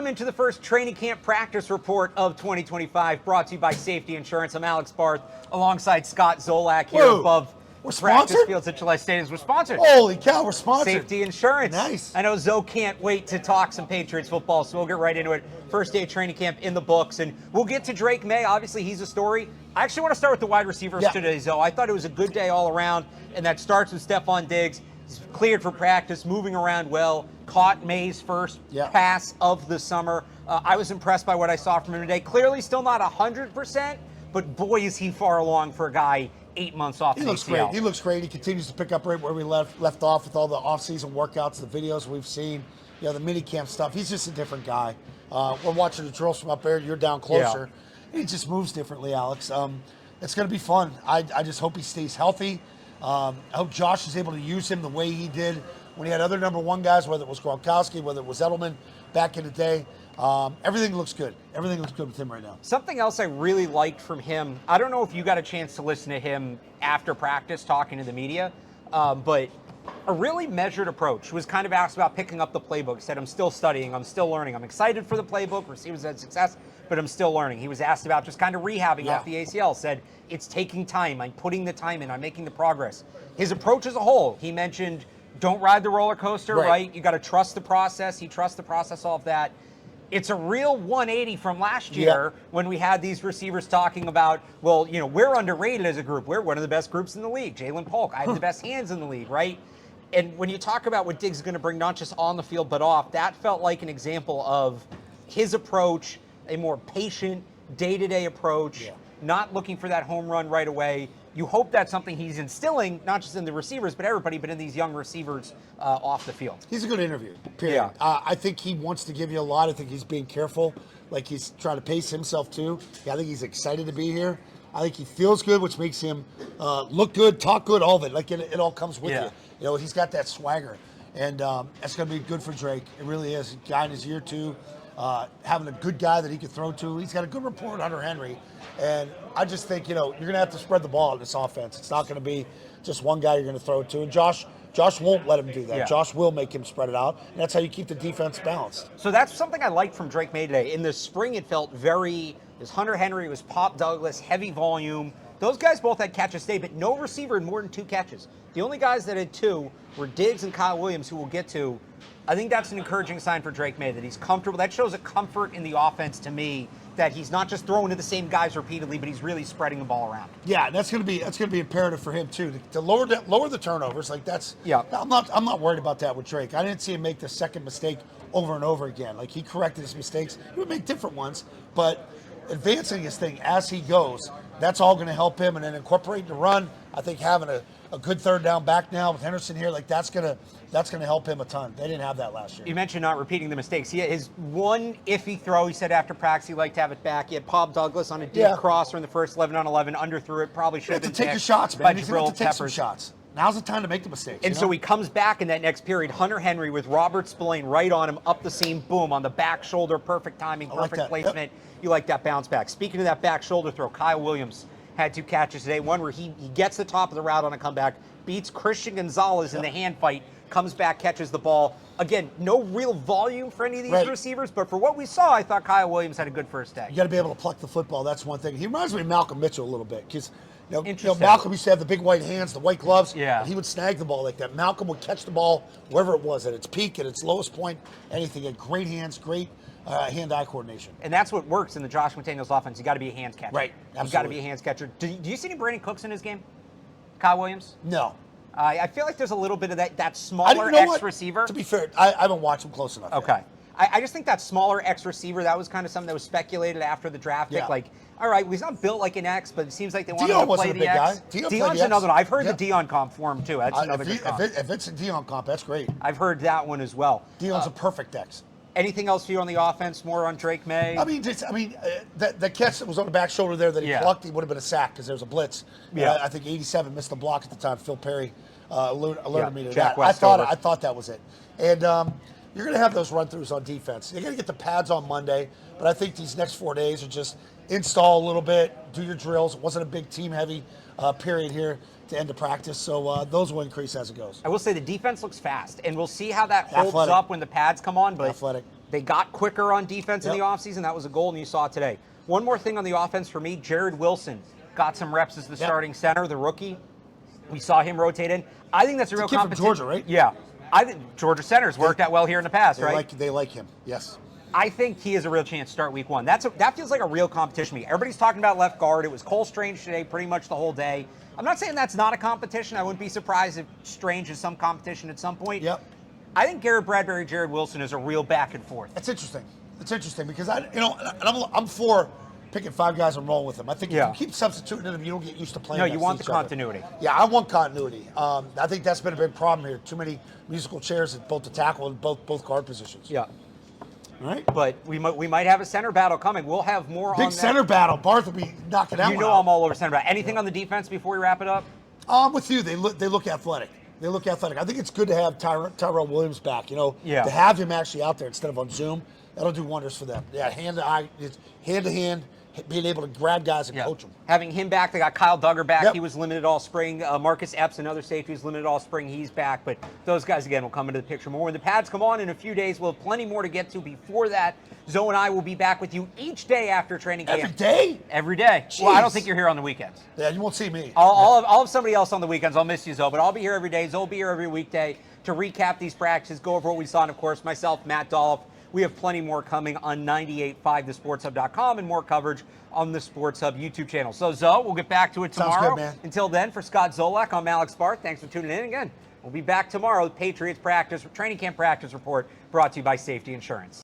Welcome into the first training camp practice report of 2025, brought to you by Safety Insurance. I'm Alex Barth, alongside Scott Zolak here above We're practice sponsored? fields at Gillette Stadium. We're sponsored. Holy cow, we're sponsored. Safety Insurance. Nice. I know Zoe can't wait to talk some Patriots football, so we'll get right into it. First day of training camp in the books, and we'll get to Drake May. Obviously, he's a story. I actually want to start with the wide receivers today, Zoe. I thought it was a good day all around, and that starts with Stefon Diggs. He's cleared for practice, moving around well, caught May's first pass of the summer. I was impressed by what I saw from him today. Clearly still not 100%, but boy, is he far along for a guy 8 months off. He looks great. He looks great. He continues to pick up right where we left off with all the off-season workouts, the videos we've seen, the mini camp stuff. He's just a different guy. We're watching the drills from up there. You're down closer. He just moves differently, Alex. It's going to be fun. I just hope he stays healthy. I hope Josh is able to use him the way he did when he had other number one guys, whether it was Gronkowski, whether it was Edelman back in the day. Everything looks good. Everything looks good with him right now. Something else I really liked from him, I don't know if you got a chance to listen to him after practice talking to the media, but a really measured approach. Was kind of asked about picking up the playbook. He said, I'm still studying, I'm still learning. I'm excited for the playbook, receivers had success, but I'm still learning. He was asked about just kind of rehabbing off the ACL, said, it's taking time, I'm putting the time in, I'm making the progress. His approach as a whole, he mentioned, don't ride the roller coaster, right? You got to trust the process. He trusts the process, all of that. It's a real 180 from last year when we had these receivers talking about, well, we're underrated as a group. We're one of the best groups in the league. Jalen Polk, I have the best hands in the league, right? And when you talk about what Diggs is going to bring, not just on the field, but off, that felt like an example of his approach, a more patient, day-to-day approach, not looking for that home run right away. You hope that's something he's instilling, not just in the receivers, but everybody, but in these young receivers off the field. He's a good interview, period. I think he wants to give you a lot. I think he's being careful, like he's trying to pace himself too. I think he's excited to be here. I think he feels good, which makes him look good, talk good, all of it. Like it all comes with you. He's got that swagger, and that's going to be good for Drake. It really is. A guy in his year two, having a good guy that he could throw to. He's got a good rapport with Hunter Henry. And I just think, you're going to have to spread the ball in this offense. It's not going to be just one guy you're going to throw it to. And Josh won't let him do that. Josh will make him spread it out. And that's how you keep the defense balanced. So that's something I liked from Drake May today. In the spring, it felt it was Hunter Henry, it was Pop Douglas, heavy volume. Those guys both had catches today, but no receiver had more than 2 catches. The only guys that had 2 were Diggs and Kyle Williams, who we'll get to. I think that's an encouraging sign for Drake May, that he's comfortable. That shows a comfort in the offense to me, that he's not just throwing to the same guys repeatedly, but he's really spreading the ball around. Yeah, that's going to be imperative for him too, to lower the turnovers. Like that's I'm not worried about that with Drake. I didn't see him make the second mistake over and over again. Like he corrected his mistakes. He would make different ones, but advancing his thing as he goes, that's all going to help him. And then incorporating the run, I think having a good third down back now with Henderson here, like that's gonna help him a ton. They didn't have that last year. You mentioned not repeating the mistakes. His one iffy throw, he said after practice, he liked to have it back. He had Pop Douglas on a deep crosser in the first 11-on-11, underthrew it, probably should have been take your shots, man. He's going to take some shots. Now's the time to make the mistakes. And so he comes back in that next period, Hunter Henry with Robert Spillane right on him, up the seam, boom, on the back shoulder, perfect timing, perfect placement. You like that bounce back. Speaking of that back shoulder throw, Kyle Williams had 2 catches today. One where he gets the top of the route on a comeback, beats Christian Gonzalez in the hand fight, comes back, catches the ball. Again, no real volume for any of these receivers, but for what we saw, I thought Kyle Williams had a good first day. You got to be able to pluck the football. That's one thing. He reminds me of Malcolm Mitchell a little bit, because Malcolm used to have the big white hands, the white gloves. And he would snag the ball like that. Malcolm would catch the ball wherever it was, at its peak, at its lowest point, anything. He had great hands, great hand-eye coordination. And that's what works in the Josh McDaniels offense. You got to be a hands catcher. Right. You got to be a hands catcher. Do you see any Brandon Cooks in his game? Kyle Williams? No. I feel like there's a little bit of that smaller X-receiver. To be fair, I haven't watched him close enough. Okay. I just think that smaller X-receiver, that was kind of something that was speculated after the draft pick. Like, all right, well, he's not built like an X, but it seems like they want him to play the X. Deion's another one. I've heard the Deion comp for him, too. That's another good comp. If it's a Deion comp, that's great. I've heard that one as well. Deion's a perfect X. Anything else for you on the offense, more on Drake May? The catch that was on the back shoulder there that he plucked, he would have been a sack because there was a blitz. I think 87 missed the block at the time. Phil Perry alerted me to that. I thought that was it. And you're going to have those run-throughs on defense. You're going to get the pads on Monday, but I think these next 4 days are just install a little bit, do your drills. It wasn't a big team-heavy period here to end the practice, so those will increase as it goes. I will say the defense looks fast, and we'll see how that holds up when the pads come on. But athletic. They got quicker on defense in Yep. the offseason. That was a goal, and you saw it today. One more thing on the offense for me, Jared Wilson got some reps as the starting center, the rookie. We saw him rotate in. I think that's a real kid from competition. Georgia, right? Yeah. I think Georgia centers worked out well here in the past, right? They like him, yes. I think he has a real chance to start week one. That feels like a real competition to me. Everybody's talking about left guard. It was Cole Strange today pretty much the whole day. I'm not saying that's not a competition. I wouldn't be surprised if Strange is some competition at some point. Yep. I think Garrett Bradbury, Jared Wilson is a real back and forth. It's interesting. It's interesting because I'm for picking 5 guys and rolling with them. I think if you keep substituting them, you don't get used to playing. No, you against want the each other. continuity. Yeah, I want continuity. I think that's been a big problem here. Too many musical chairs at both the tackle and both guard positions. Yeah. All right. But we might have a center battle coming. We'll have more on that. Big center battle. Barth will be knocking that You one know out. I'm all over center battle. Anything on the defense before we wrap it up? With you, they look athletic. They look athletic. I think it's good to have Tyrell Williams back. To have him actually out there instead of on Zoom, that'll do wonders for them. Yeah, hand to hand, being able to grab guys and coach them. Having him back, they got Kyle Duggar back. Yep. He was limited all spring. Marcus Epps, another safety, was limited all spring. He's back. But those guys, again, will come into the picture more. When the pads come on in a few days, we'll have plenty more to get to. Before that, Zoe and I will be back with you each day after training camp. Every day? Every day. Jeez. Well, I don't think you're here on the weekends. Yeah, you won't see me. I'll have somebody else on the weekends. I'll miss you, Zoe. But I'll be here every day. Zoe will be here every weekday to recap these practices, go over what we saw. And, of course, myself, Matt Dolph. We have plenty more coming on 98.5 thesportshub.com and more coverage on the Sports Hub YouTube channel. So, Zoe, we'll get back to it tomorrow. Sounds good, man. Until then, for Scott Zolak, I'm Alex Barth. Thanks for tuning in again. We'll be back tomorrow. Patriots training camp practice report brought to you by Safety Insurance.